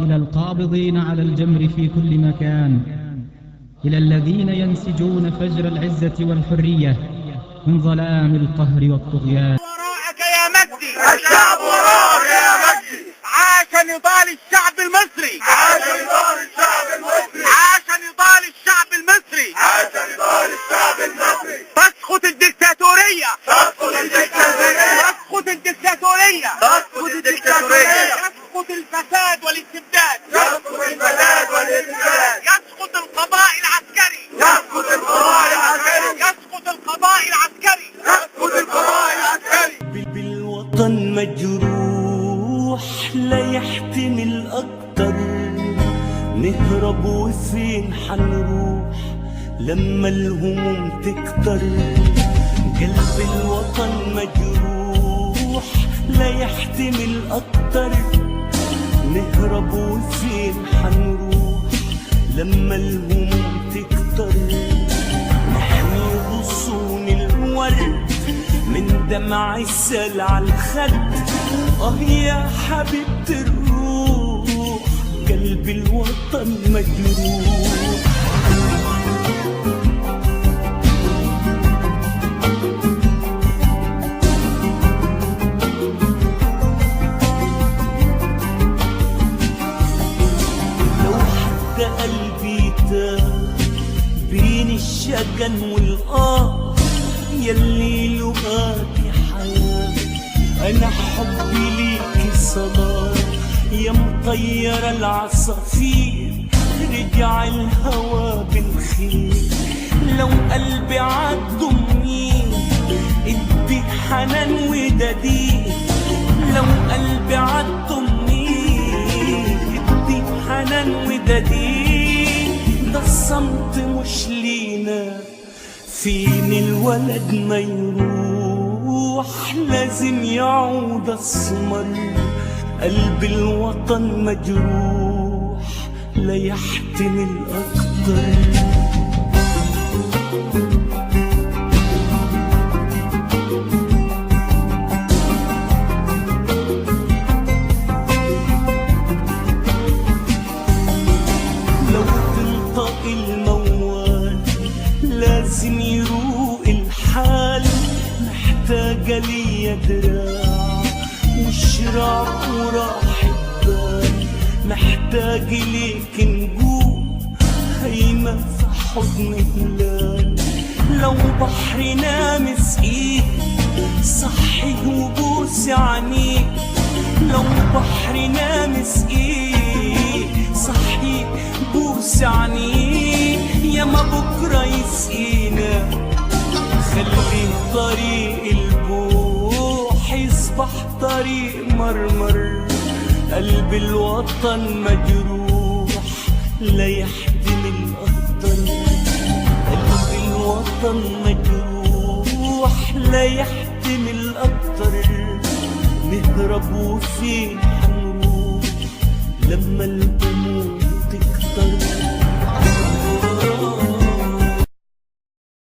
إلى القابضين على الجمر في كل مكان، إلى الذين ينسجون فجر العزة والحرية من ظلام القهر والطغيان. وراءك يا مجدي، الشعب وراءك يا مجدي. عاش نضال الشعب المصري، عاش نضال الشعب المصري، عاش نضال الشعب المصري، عاش نضال الشعب المصري. تسقط الدكتاتورية، تسقط الدكتاتورية، تسقط الدكتاتورية، تسقط الدكتاتورية، يسقط الفساد والاستبداد، يسقط الفساد والاستبداد، يسقط القضاء العسكري، يسقط القضاء العسكري، يسقط القضاء العسكري، يسقط القضاء العسكري. بالوطن مجروح لا يحتمل أكتر، نهرب وفين حنروح لما الهموم تكتر. قلب الوطن مجروح لا يحتمل أكتر، نهرب وفين حنروح لما الهموم تكتر. نحمي غصون الورد من دمع السل على الخد، يا حبيبة الروح قلب الوطن مجروح. لو حتى قلبي تاه بين الشجن والقاع، يلي لقاكي حياة أنا حبي ليكي صلاة. يا مطيرة العصافير رجع الهوى بالخير، لو قلبي عالضمين ادي حنان وددين، لو قلبي عالضمين ادي حنان وددين. ده الصمت مش لينا، فين الولد ما يروح لازم يعود السمر. قلب الوطن مجروح لا يحتمل أكتر. لو تنطق الموال لازم يروق الحال، محتاجة ليا دراع وشراع وراحة بال، محتاج ليك نجوم هيمة في حضن هلال. لو بحرنا مسقيك صحي وبوس عينيك، لو بحرنا مسقيك صحي بوس عينيك. ياما بكرة يسقينا، خلي طريق البوح يصبح طريق مرمر. قلب الوطن مجروح لا يحتمل أكتر، قلب الوطن مجروح لا يحتمل أكتر. نهرب وفين حنروح لما الهموم تكتر.